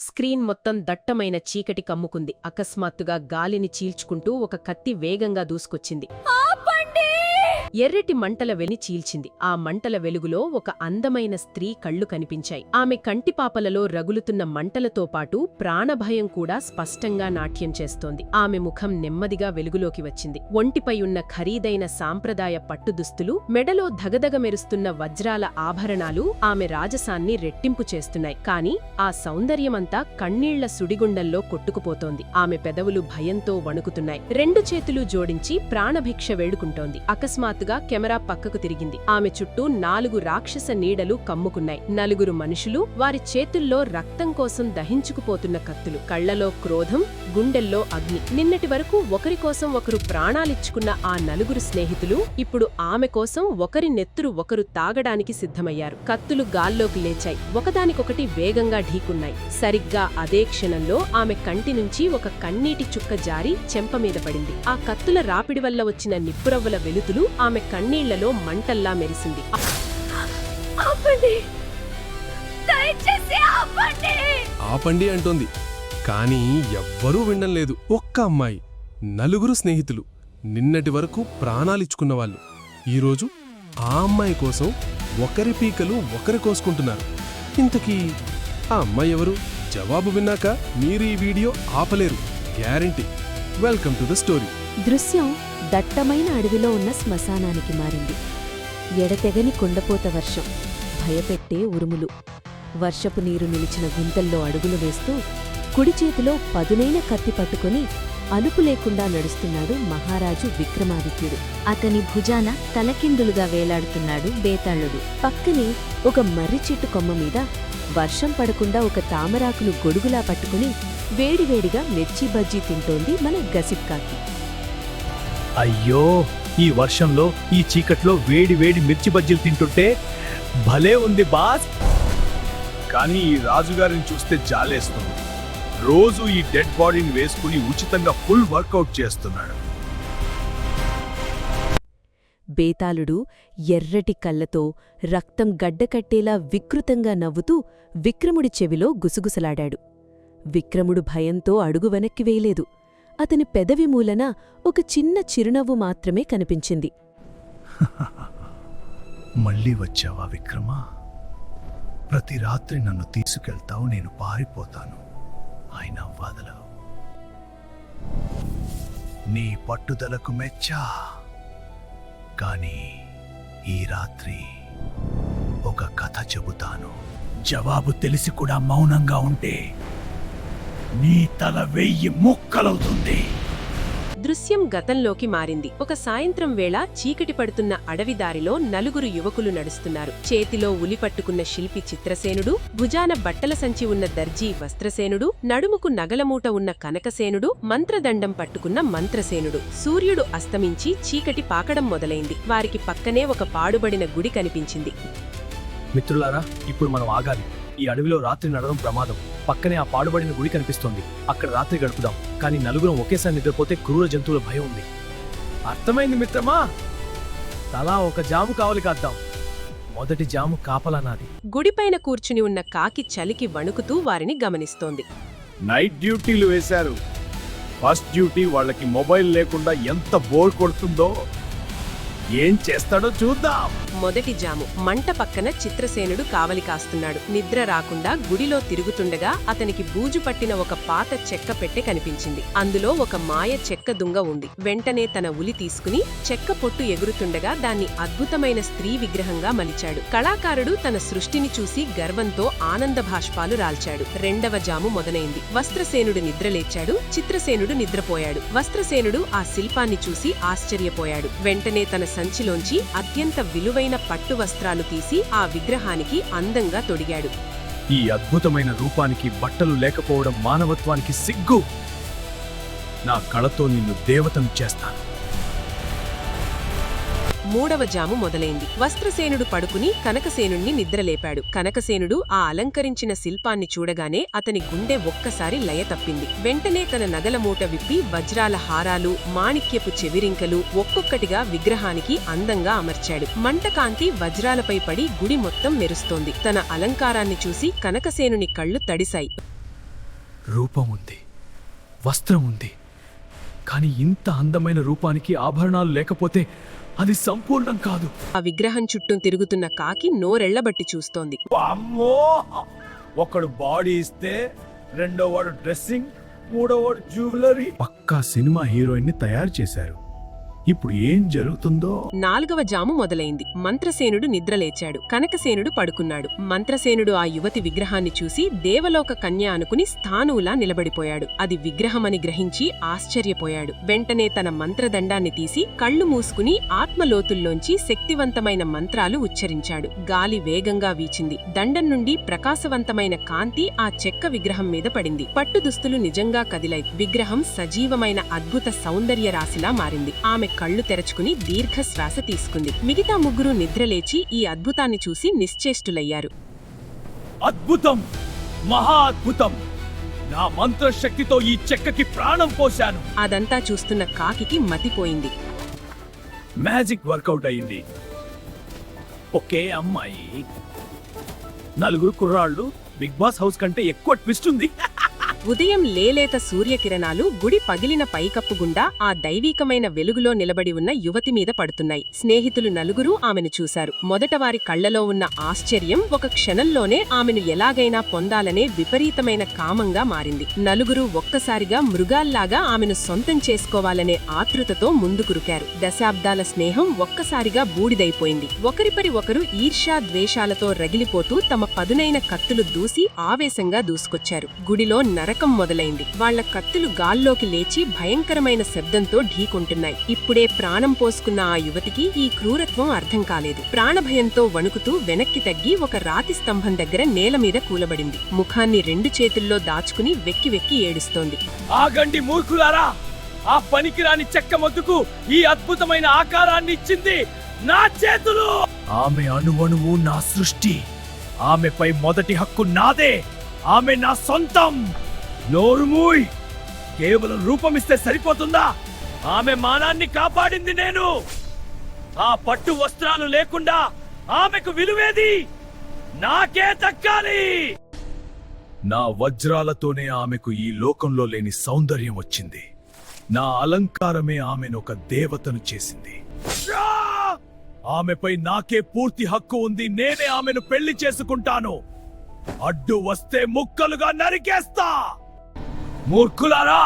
Screen మొత్తం దట్టమైన చీకటి కమ్ముకుంది. అకస్మాత్తుగా గాలిని చీల్చుకుంటూ ఒక కత్తి వేగంగా దూసుకొచ్చింది. ఎర్రటి మంటల వెని చీల్చింది. ఆ మంటల వెలుగులో ఒక అందమైన స్త్రీ కళ్ళు కనిపించాయి. ఆమె కంటిపాపలలో రగులుతున్న మంటలతో పాటు ప్రాణభయం కూడా స్పష్టంగా నాట్యం చేస్తోంది. ఆమె ముఖం నెమ్మదిగా వెలుగులోకి వచ్చింది. ఒంటిపై ఉన్న ఖరీదైన సాంప్రదాయ పట్టుదుస్తులు, మెడలో ధగధగ మెరుస్తున్న వజ్రాల ఆభరణాలు ఆమె రాజసాన్ని రెట్టింపు చేస్తున్నాయి. కాని ఆ సౌందర్యమంతా కన్నీళ్ల సుడిగుండంలో కొట్టుకుపోతోంది. ఆమె పెదవులు భయంతో వణుకుతున్నాయి. రెండు చేతులు జోడించి ప్రాణభిక్ష వేడుకుంటోంది. అకస్మాత్తుగా కెమెరా పక్కకు తిరిగింది. ఆమె చుట్టూ 4 రాక్షస నీడలు కమ్ముకున్నాయి. 4 మనుషులు, వారి చేతుల్లో రక్తం కోసం దహించుకుపోతున్న కత్తులు, కళ్లలో క్రోధం, గుండెల్లో అగ్ని. నిన్నటి వరకు ఒకరికోసం ఒకరు ప్రాణాలిచ్చుకున్న ఆ 4 స్నేహితులు ఇప్పుడు ఆమె కోసం ఒకరి నెత్తురు ఒకరు తాగడానికి సిద్ధమయ్యారు. కత్తులు గాల్లోకి లేచాయి. ఒకదానికొకటి వేగంగా ఢీకున్నాయి. సరిగ్గా అదే క్షణంలో ఆమె కంటి నుంచి ఒక కన్నీటి చుక్క జారి చెంపమీద పడింది. ఆ కత్తుల రాపిడి వల్ల వచ్చిన నిప్పురవ్వల వెలుతులు ఆమె కన్నీళ్లలో మంటల్లా మెరిసింది. ఆపండి అంటోంది. కాని ఎవ్వరూ వినలేదు. ఒక్క అమ్మాయి, 4 స్నేహితులు, నిన్నటి వరకు ప్రాణాలిచ్చుకున్నవాళ్ళు ఈరోజు ఆ అమ్మాయి కోసం ఒకరి పీకలు ఒకరి కోసుకుంటున్నారు. ఇంతకీ ఆ అమ్మాయి ఎవరు? జవాబు విన్నాక మీరు ఈ వీడియో ఆపలేరు, guarantee. Welcome to the story. దృశ్యం దట్టమైన అడవిలో ఉన్న శ్మశానానికి మారింది. ఎడతెగని కుండపోత వర్షం, భయపెట్టే ఉరుములు. వర్షపు నీరు నిలిచిన గుంతల్లో అడుగులు వేస్తూ కుడి చేతిలో పదునైన కత్తి పట్టుకుని అలుపు లేకుండా నడుస్తున్నాడు మహారాజు విక్రమాదిత్యుడు. అతని భుజాన తలకిందులుగా వేలాడుతున్నాడు బేతాళుడు. పక్కనే ఒక మర్రి చెట్టు కొమ్మ మీద వర్షం పడకుండా ఒక తామరాకును గొడుగులా పట్టుకుని వేడివేడిగా మిర్చి బజ్జీ తింటోంది మన గసిప్కాకి. అయ్యో, ఈ వర్షంలో ఈ చీకట్లో వేడి వేడి మిర్చి బజ్జీలు తింటుంటే భలే ఉంది బాస్. కానీ ఈ రాజుగారిని చూస్తే జాలేస్తుంది. రోజు ఈ డెడ్ బాడీని వేసుకుని ఉచితంగా ఫుల్ వర్కౌట్ చేస్తున్నాడు. బేతాళుడు ఎర్రటి కళ్ళతో రక్తం గడ్డకట్టేలా వికృతంగా నవ్వుతూ విక్రముడి చెవిలో గుసగుసలాడాడు. విక్రముడు భయంతో అడుగు వెనక్కి వేయలేదు. అతని పెదవి మూలన ఒక చిన్న చిరునవ్వు మాత్రమే కనిపించింది. మళ్ళీ వచ్చావా విక్రమా? ప్రతి రాత్రి నన్ను తీసుకెళ్తావు, నేను పారిపోతాను, అయినా వదలవు. నీ పట్టుదలకు మెచ్చా. కానీ ఈ రాత్రి ఒక కథ చెబుతాను. జవాబు తెలిసి కూడా మౌనంగా ఉంటే నీ తల 1000 ముక్కలవుతుంది. దృశ్యం గతంలోకి మారింది. ఒక సాయంత్రం వేళ చీకటి పడుతున్న అడవిదారిలో 4 యువకులు నడుస్తున్నారు. చేతిలో ఉలి పట్టుకున్న శిల్పి చిత్రసేనుడు, భుజాన బట్టల సంచి ఉన్న దర్జీ వస్త్రసేనుడు, నడుముకు నగలమూట ఉన్న కనకసేనుడు, మంత్రదండం పట్టుకున్న మంత్రసేనుడు. సూర్యుడు అస్తమించి చీకటి పాకడం మొదలైంది. వారికి పక్కనే ఒక పాడుబడిన గుడి కనిపించింది. మిత్రులారా, ఇప్పుడు మనం ఆగాలి. ఈ అడవిలో రాత్రి నడవడం ప్రమాదం. పక్కనే ఆ పాడుబడిన గుడి కనిపిస్తోంది. అక్కడ రాత్రి గడుపుదాం. కానీ 4 ఒకేసారి నిద్రపోతే క్రూర జంతువుల భయం ఉంది. అర్థమైంది మిత్రమా. తలా ఒక జాము కావలి కాద్దాం. మొదటి జాము కాపలా నాది. గుడిపైన కూర్చుని ఉన్న కాకి చలికి వణుకుతూ వారిని గమనిస్తోంది. నైట్ డ్యూటీలు వేశారు. ఫస్ట్ డ్యూటీ వాళ్ళకి మొబైల్ లేకుండా ఎంత బోర్ కొడుతుందో. ఏం చేస్తాడో చూద్దాం. మొదటి జాము. మంట పక్కన చిత్రసేనుడు కావలి కాస్తున్నాడు. నిద్ర రాకుండా గుడిలో తిరుగుతుండగా అతనికి బూజు పట్టిన ఒక పాత చెక్క పెట్టె కనిపించింది. అందులో ఒక మాయ చెక్క దుంగ ఉంది. వెంటనే తన ఉలి తీసుకుని చెక్క పొట్టు ఎగురుతుండగా దాన్ని అద్భుతమైన స్త్రీ విగ్రహంగా మలిచాడు. కళాకారుడు తన సృష్టిని చూసి గర్వంతో ఆనంద భాష్పాలు రాల్చాడు. రెండవ జాము మొదలైంది. వస్త్రసేనుడు నిద్రలేచాడు. చిత్రసేనుడు నిద్రపోయాడు. వస్త్రసేనుడు ఆ శిల్పాన్ని చూసి ఆశ్చర్యపోయాడు. వెంటనే తన సంచిలోంచి అత్యంత విలువైన పట్టు వస్త్రాలు తీసి ఆ విగ్రహానికి అందంగా తొడిగాడు. ఈ అద్భుతమైన రూపానికి బట్టలు లేకపోవడం మానవత్వానికి సిగ్గు. నా కళతో నిన్ను దేవతను చేస్తాను. మూడవ జాము మొదలైంది. వస్త్రసేనుడు పడుకుని కనకసేనుణ్ణి నిద్రలేపాడు. కనకసేనుడు ఆ అలంకరించిన శిల్పాన్ని చూడగానే అతని గుండె ఒక్కసారి లయ తప్పింది. వెంటనే తన నగల మూట విప్పి వజ్రాల హారాలు, మాణిక్యపు చెవిరింకలు ఒక్కొక్కటిగా విగ్రహానికి అందంగా అమర్చాడు. మంటకాంతి వజ్రాలపై పడి గుడి మొత్తం మెరుస్తోంది. తన అలంకారాన్ని చూసి కనకసేనుని కళ్ళు తడిశాయి. రూపం ఉంది, వస్త్రం ఉంది, కానీ ఇంత అందమైన రూపానికి ఆభరణాలు లేకపోతే అది సంపూర్ణం కాదు. ఆ విగ్రహం చుట్టూ తిరుగుతున్న కాకి నోరెళ్లబట్టి చూస్తోంది. అమ్మో, ఒకడు బాడీ ఇస్తే రెండో వాడు డ్రెస్సింగ్, మూడో వాడు జ్యువెలరీ. పక్కా సినిమా హీరోయిన్ ని తయారు చేశారు. ఇప్పుడు ఏం జరుగుతుందో. 4వ జాము మొదలైంది. మంత్రసేనుడు నిద్రలేచాడు. కనకసేనుడు పడుకున్నాడు. మంత్రసేనుడు ఆ యువతి విగ్రహాన్ని చూసి దేవలోక కన్య అనుకుని స్థానువులా నిలబడిపోయాడు. అది విగ్రహమని గ్రహించి ఆశ్చర్యపోయాడు. వెంటనే తన మంత్రదండాన్ని తీసి కళ్ళు మూసుకుని ఆత్మలోతుల్లోంచి శక్తివంతమైన మంత్రాలు ఉచ్చరించాడు. గాలి వేగంగా వీచింది. దండం నుండి ప్రకాశవంతమైన కాంతి ఆ చెక్క విగ్రహం మీద పడింది. పట్టుదుస్తులు నిజంగా కదిలాయి. విగ్రహం సజీవమైన అద్భుత సౌందర్య రాశిలా మారింది. ఆమె కళ్ళు తెరచుకుని దీర్ఘశ్వాస తీసుకుంది. మిగతా ముగ్గురు నిద్రలేచి ఈ అద్భుతాన్ని చూసి నిశ్చేష్టులయ్యారు. అద్భుతం, మహా అద్భుతం! నా మంత్రశక్తితో ఈ చెక్కకి ప్రాణం పోశాను. అదంతా చూస్తున్న కాకికి మతిపోయింది. మ్యాజిక్ వర్కౌట్ అయింది. ఒకే అమ్మాయి, 4 కుర్రాళ్ళు. బిగ్ బాస్ హౌస్ కంటే ఎక్కువ ట్విస్ట్ ఉంది. ఉదయం లేలేత సూర్యకిరణాలు గుడి పగిలిన పైకప్పు గుండా ఆ దైవీకమైన వెలుగులో నిలబడి ఉన్న యువతి మీద పడుతున్నాయి. స్నేహితులు నలుగురూ ఆమెను చూశారు. మొదట వారి కళ్లలో ఉన్న ఆశ్చర్యం ఒక క్షణంలోనే ఆమెను ఎలాగైనా పొందాలనే విపరీతమైన కామంగా మారింది. నలుగురు ఒక్కసారిగా మృగాల్లాగా ఆమెను సొంతం చేసుకోవాలనే ఆతృతతో ముందుకురుకారు. దశాబ్దాల స్నేహం ఒక్కసారిగా బూడిదైపోయింది. ఒకరిపరి ఒకరు ఈర్ష్యా ద్వేషాలతో రగిలిపోతూ తమ పదునైన కత్తులు దూసి ఆవేశంగా దూసుకొచ్చారు. గుడిలో నరకం మొదలైంది. వాళ్ల కత్తులు గాల్లోకి లేచి భయంకరమైన శబ్దంతో ఢీకొంటున్నాయి. ఇప్పుడే ప్రాణం పోసుకున్న ఆ యువతికి ఈ క్రూరత్వం అర్థం కాలేదు. ప్రాణభయంతో వణుకుతూ వెనక్కి తగ్గి ఒక రాతి స్తంభం దగ్గర నేల మీద కూలబడింది. ముఖాన్ని 2 చేతుల్లో దాచుకుని వెక్కి వెక్కి ఏడుస్తోంది. ఆగండి మూర్ఖులారా! ఆ పనికిరాని చెక్క మొద్దుకు ఈ అద్భుతమైన ఆకారాన్ని ఇచ్చింది నా చేతులు. ఆమె అణువణువు నా సృష్టి. ఆమెపై మొదటి హక్కు నాదే. ఆమె నా సొంతం. నోరుమూయ్! కేవలం రూపమిస్తే సరిపోతుందా? ఆమె మానాన్ని కాపాడింది నేను. ఆ పట్టు వస్త్రాలు లేకుండా ఆమెకు విలువేది? నాకే దక్కాలి. నా వజ్రాలతోనే ఆమెకు ఈ లోకంలో లేని సౌందర్యం వచ్చింది. నా అలంకారమే ఆమెను ఒక దేవతను చేసింది. ఆమెపై నాకే పూర్తి హక్కు ఉంది. నేనే ఆమెను పెళ్లి చేసుకుంటాను. అడ్డు వస్తే ముక్కలుగా నరికేస్తా. మూర్ఖులారా!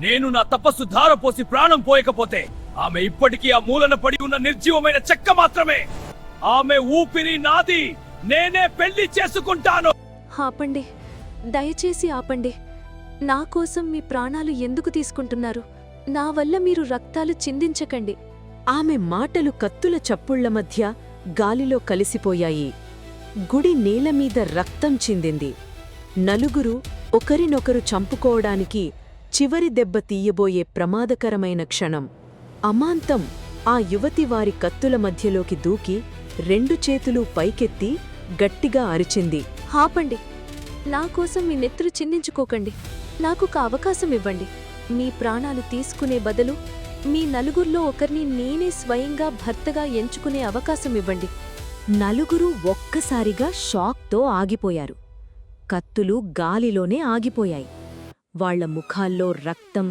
నేను నా తపస్సు ధారపోసి ప్రాణం పోయకపోతే ఆమె ఇప్పటికీ ఆ మూలన పడి ఉన్న నిర్జీవమైన చెక్క మాత్రమే. ఆమె ఊపిరి నాది. నేనే పెళ్లి చేసుకుంటాను. ఆపండి, దయచేసి ఆపండి. నా కోసం మీ ప్రాణాలు ఎందుకు తీసుకుంటున్నారు? నా వల్ల మీరు రక్తాలు చిందించకండి. ఆమె మాటలు కత్తుల చప్పుళ్ల మధ్య గాలిలో కలిసిపోయాయి. గుడి నేలమీద రక్తం చిందింది. నలుగురు ఒకరినొకరు చంపుకోవడానికి చివరి దెబ్బ తీయబోయే ప్రమాదకరమైన క్షణం. అమాంతం ఆ యువతి వారి కత్తుల మధ్యలోకి దూకి 2 చేతులు పైకెత్తి గట్టిగా అరిచింది. ఆపండి, నా కోసం మీ నెత్తురు చిందించుకోకండి. నాకొక అవకాశం ఇవ్వండి. మీ ప్రాణాలు తీసుకునే బదులు మీ నలుగురిలో ఒకరిని నేనే స్వయంగా భర్తగా ఎంచుకునే అవకాశం ఇవ్వండి. నలుగురు ఒక్కసారిగా షాక్తో ఆగిపోయారు. కత్తులు గాలిలోనే ఆగిపోయాయి. వాళ్ల ముఖాల్లో రక్తం,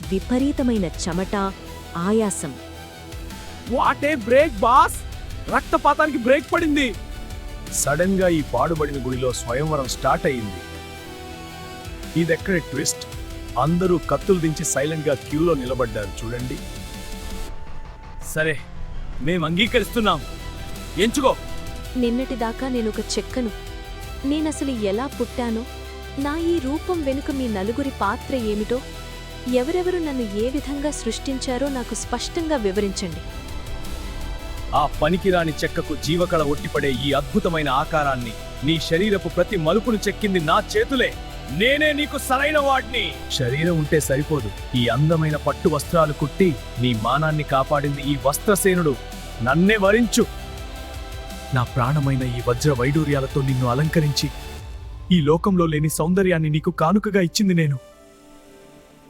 విపరీతమైన చెమట, ఆయాసం. What a break boss! రక్తపాతానికి బ్రేక్ పడింది. సడన్ గా ఈ పాడుబడిన గుడిలో స్వయంవరం స్టార్ట్ అయింది. ఇదెక్కడ ట్విస్ట్! అందరూ కత్తులు దించి సైలెంట్ గా క్యూలో నిలబడ్డారు. చూడండి. సరే, మేం అంగీకరిస్తున్నాం. ఎంచుకో. నిన్నటిదాకా నేనొక చెక్కను. నేనసలు ఎలా పుట్టానో, నా ఈ రూపం వెనుక మీ నలుగురి పాత్ర ఏమిటో, ఎవరెవరు నన్ను ఏ విధంగా సృష్టించారో నాకు స్పష్టంగా వివరించండి. ఆ పనికిరాని చెక్కకు జీవకళ ఒట్టిపడే ఈ అద్భుతమైన ఆకారాన్ని, నీ శరీరపు ప్రతి మలుపును చెక్కింది నా చేతులే. నేనే నీకు సరైన వాడిని. శరీరం ఉంటే సరిపోదు. ఈ అందమైన పట్టు వస్త్రాలు కుట్టి నీ మానాన్ని కాపాడింది ఈ వస్త్రసేనుడు. నన్నే వరించు. నా ప్రాణమైన ఈ వజ్ర వైడూర్యాలతో నిన్ను అలంకరించి ఈ లోకంలో లేని సౌందర్యాన్ని నీకు కానుకగా ఇచ్చింది నేను.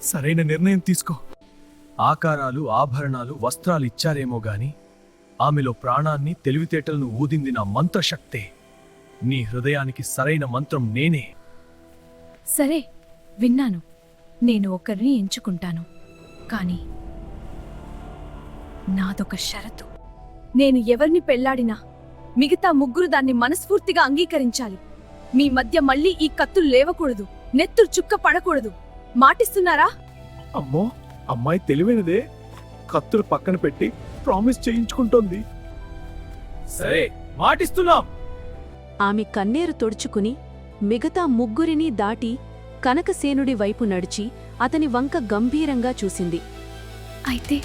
సరైన నిర్ణయం తీసుకో. ఆకారాలు, ఆభరణాలు, వస్త్రాలు ఇచ్చారేమో గాని ఆమెలో ప్రాణాన్ని, తెలివితేటలను ఊదింది నా మంత్రశక్తే. నీ హృదయానికి సరైన మంత్రం నేనే. సరే, విన్నాను. నేను ఒకరిని ఎంచుకుంటాను. కాని నాదొక షరతు. నేను ఎవరిని పెళ్లాడినా మిగతా ముగ్గురు దాన్ని మనస్ఫూర్తిగా అంగీకరించాలి. మీ మధ్య మళ్ళీ ఈ కత్తులు లేవకూడదు, నెత్తురు చుక్క పడకూడదు. మాటిస్తున్నారా? అమ్మో, అమ్మాయి తెలివైనదే. కత్తులు పక్కన పెట్టి ప్రామిస్ చేయించుకుంటోంది. సరే, మాటిస్తున్నాం. ఆమె కన్నేరు తొడుచుకుని మిగతా ముగ్గురినీ దాటి కనకసేనుడి వైపు నడిచి అతని వంక గంభీరంగా చూసింది. అయితే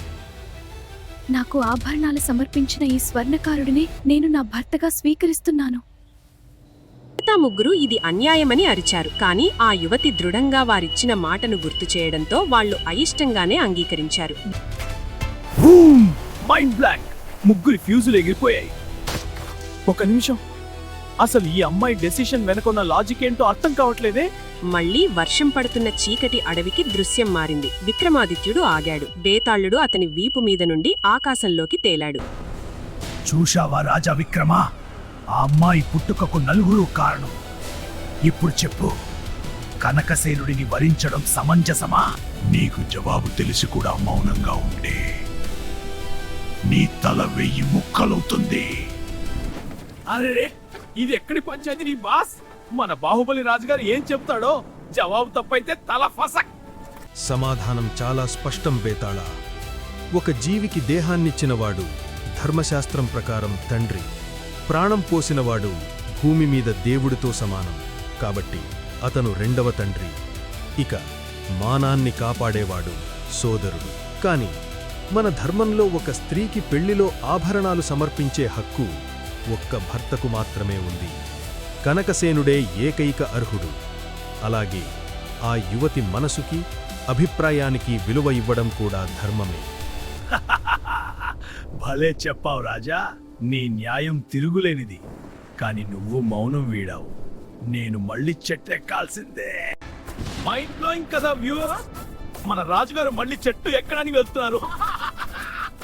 నాకు ఆభరణాలు సమర్పించిన ఈ స్వర్ణకారుడిని నేను నా భర్తగా స్వీకరిస్తున్నాను. మిగతా ముగ్గురు ఇది అన్యాయమని అరిచారు. కాని ఆ యువతి దృఢంగా వారిచ్చిన మాటను గుర్తు చేయడంతో వాళ్లు అయిష్టంగానే అంగీకరించారు. Mind blank. ముగ్గురి ఫ్యూజులు ఎగిరిపోయాయి. ఒక నిమిషం, అసలు ఈ అమ్మాయి డెసిషన్ వెనకున్న లాజిక్ ఏంటో అర్థం కావట్లేదే. మళ్లీ వర్షం పడుతున్న చీకటి అడవికి దృశ్యం మారింది. విక్రమాదిత్యుడు ఆగాడు. బేతాళుడు అతని వీపు మీద నుండి ఆకాశంలోకి తేలాడు. చూశావా రాజా విక్రమా, ఆ అమ్మాయి పుట్టుకకు నలుగురు కారణం. ఇప్పుడు చెప్పు, కనకసేనుడిని వరించడం సమంజసమా? నీకు జవాబు తెలిసి కూడా మౌనంగా ఉంటే నీ తల 1000 ముక్కలవుతుంది. అరే, ఇది ఎక్కడి పంచాయతీ నీ బాస్? మన బాహుబలి రాజుగారు ఏం చెప్తాడో జవాబు తప్పైతే తల ఫసక్. సమాధానం చాలా స్పష్టం బేతాళ. ఒక జీవికి దేహాన్నిచ్చినవాడు ధర్మశాస్త్రం ప్రకారం తండ్రి, ప్రాణం పోసినవాడు భూమి మీద దేవుడితో సమానం. కాబట్టి అతను రెండవ తండ్రి. ఇక మానాన్ని కాపాడేవాడు సోదరుడు. కాని మన ధర్మంలో ఒక స్త్రీకి పెళ్లిలో ఆభరణాలు సమర్పించే హక్కు ఒక్క భర్తకు మాత్రమే ఉంది. కనకసేనుడే ఏకైక అర్హుడు. అలాగే ఆ యువతి మనసుకి, అభిప్రాయానికి విలువ ఇవ్వడం కూడా ధర్మమే. భలే చెప్పావు రాజా. నీ న్యాయం తిరుగులేనిది. కాని నువ్వు మౌనం వీడావు. నేను మళ్ళీ చెట్టెక్కాల్సిందే. మైండ్ బ్లోయింగ్ కదా వ్యూవర్. మన రాజుగారు మళ్ళీ చెట్టు ఎక్కడానికి వెళ్తున్నారు.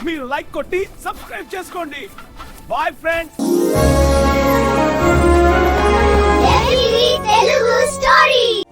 మీరు లైక్ కొట్టి సబ్స్క్రైబ్ చేసుకోండి. Bye friends. తెలుగు స్టోరీ.